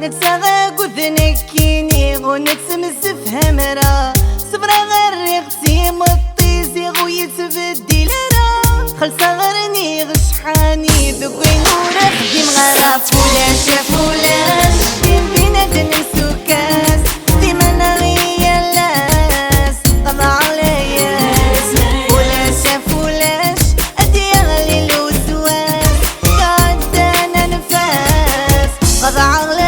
نتساغا قذنكيني ونكسم السفهم را صبرا غرقتي مطيزي ويتبدي لرا خلصا غرني غشحاني ذوقي نورا خديم غرا فولاش يا فولاش بينا دنسو كاس ديما نغيا اللاس قضى عليا فولاش يا فولاش ادي اغلي الوسواس قعدت انا نفاس قضى عليا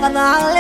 قضى عليا